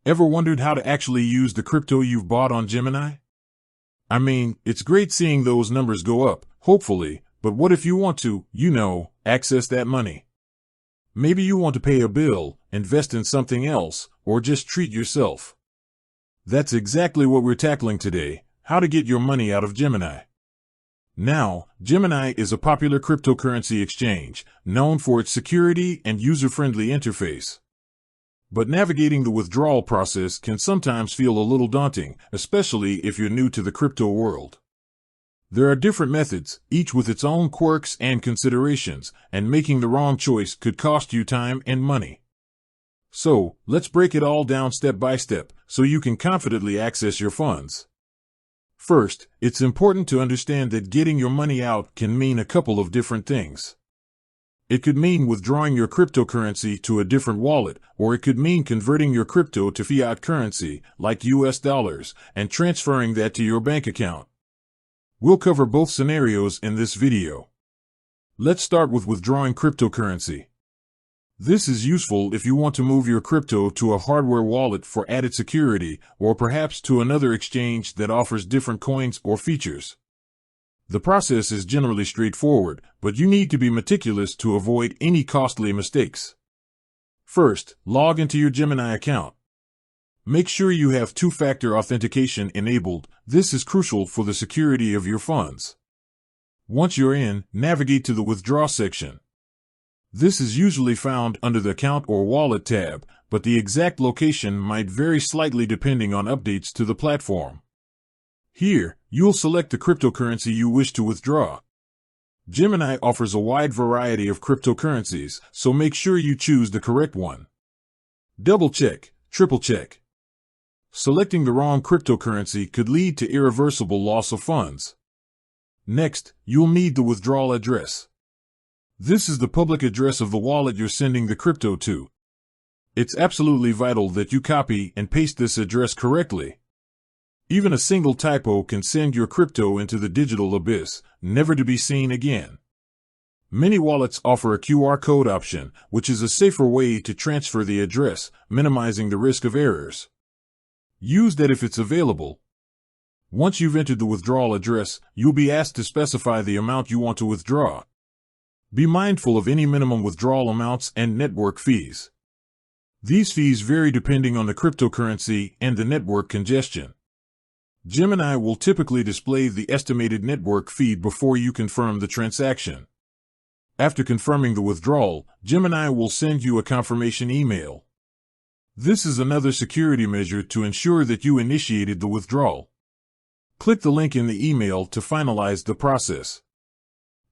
Ever wondered how to actually use the crypto you've bought on Gemini? I mean, it's great seeing those numbers go up, hopefully, but what if you want to, access that money? Maybe you want to pay a bill, invest in something else, or just treat yourself. That's exactly what we're tackling today: how to get your money out of Gemini. Now, Gemini is a popular cryptocurrency exchange, known for its security and user-friendly interface. But navigating the withdrawal process can sometimes feel a little daunting, especially if you're new to the crypto world. There are different methods, each with its own quirks and considerations, and making the wrong choice could cost you time and money. So, let's break it all down step by step, so you can confidently access your funds. First, it's important to understand that getting your money out can mean a couple of different things. It could mean withdrawing your cryptocurrency to a different wallet, or it could mean converting your crypto to fiat currency, like US dollars, and transferring that to your bank account. We'll cover both scenarios in this video. Let's start with withdrawing cryptocurrency. This is useful if you want to move your crypto to a hardware wallet for added security, or perhaps to another exchange that offers different coins or features. The process is generally straightforward, but you need to be meticulous to avoid any costly mistakes. First, log into your Gemini account. Make sure you have two-factor authentication enabled. This is crucial for the security of your funds. Once you're in, navigate to the Withdraw section. This is usually found under the Account or Wallet tab, but the exact location might vary slightly depending on updates to the platform. Here, you'll select the cryptocurrency you wish to withdraw. Gemini offers a wide variety of cryptocurrencies, so make sure you choose the correct one. Double-check, triple-check. Selecting the wrong cryptocurrency could lead to irreversible loss of funds. Next, you'll need the withdrawal address. This is the public address of the wallet you're sending the crypto to. It's absolutely vital that you copy and paste this address correctly. Even a single typo can send your crypto into the digital abyss, never to be seen again. Many wallets offer a QR code option, which is a safer way to transfer the address, minimizing the risk of errors. Use that if it's available. Once you've entered the withdrawal address, you'll be asked to specify the amount you want to withdraw. Be mindful of any minimum withdrawal amounts and network fees. These fees vary depending on the cryptocurrency and the network congestion. Gemini will typically display the estimated network fee before you confirm the transaction. After confirming the withdrawal, Gemini will send you a confirmation email. This is another security measure to ensure that you initiated the withdrawal. Click the link in the email to finalize the process.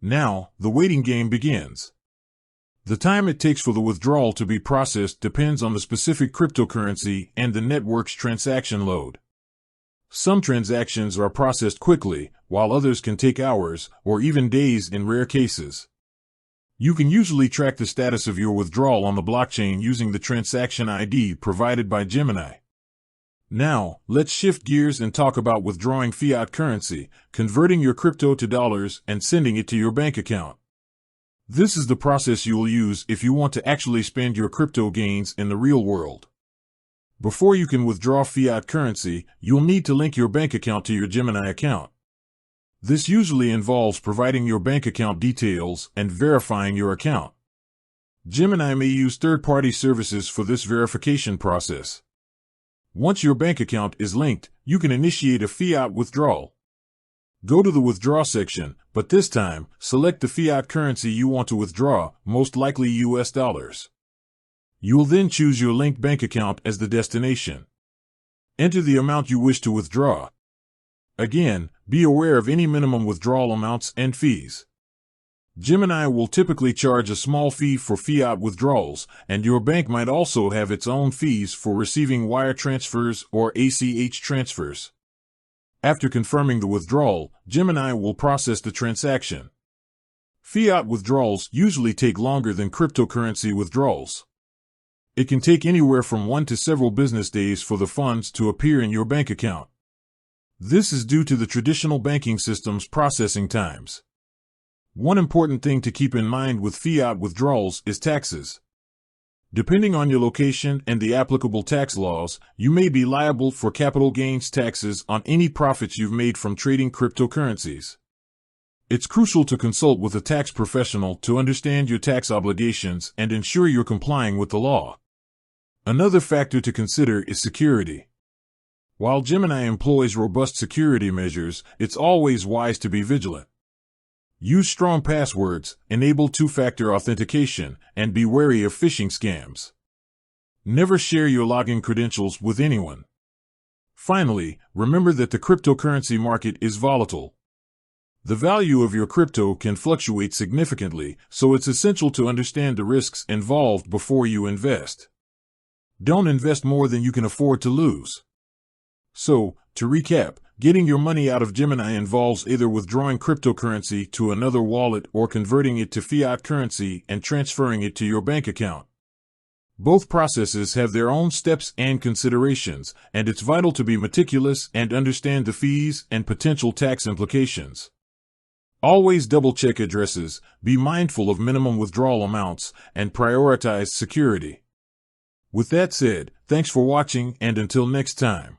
Now, the waiting game begins. The time it takes for the withdrawal to be processed depends on the specific cryptocurrency and the network's transaction load. Some transactions are processed quickly, while others can take hours, or even days in rare cases. You can usually track the status of your withdrawal on the blockchain using the transaction ID provided by Gemini. Now, let's shift gears and talk about withdrawing fiat currency, converting your crypto to dollars and sending it to your bank account. This is the process you will use if you want to actually spend your crypto gains in the real world. Before you can withdraw fiat currency, you'll need to link your bank account to your Gemini account. This usually involves providing your bank account details and verifying your account. Gemini may use third-party services for this verification process. Once your bank account is linked, you can initiate a fiat withdrawal. Go to the Withdraw section, but this time, select the fiat currency you want to withdraw, most likely US dollars. You will then choose your linked bank account as the destination. Enter the amount you wish to withdraw. Again, be aware of any minimum withdrawal amounts and fees. Gemini will typically charge a small fee for fiat withdrawals, and your bank might also have its own fees for receiving wire transfers or ACH transfers. After confirming the withdrawal, Gemini will process the transaction. Fiat withdrawals usually take longer than cryptocurrency withdrawals. It can take anywhere from 1 to several business days for the funds to appear in your bank account. This is due to the traditional banking system's processing times. One important thing to keep in mind with fiat withdrawals is taxes. Depending on your location and the applicable tax laws, you may be liable for capital gains taxes on any profits you've made from trading cryptocurrencies. It's crucial to consult with a tax professional to understand your tax obligations and ensure you're complying with the law. Another factor to consider is security. While Gemini employs robust security measures, it's always wise to be vigilant. Use strong passwords, enable two-factor authentication, and be wary of phishing scams. Never share your login credentials with anyone. Finally, remember that the cryptocurrency market is volatile. The value of your crypto can fluctuate significantly, so it's essential to understand the risks involved before you invest. Don't invest more than you can afford to lose. So, to recap, getting your money out of Gemini involves either withdrawing cryptocurrency to another wallet or converting it to fiat currency and transferring it to your bank account. Both processes have their own steps and considerations, and it's vital to be meticulous and understand the fees and potential tax implications. Always double-check addresses, be mindful of minimum withdrawal amounts, and prioritize security. With that said, thanks for watching, and until next time.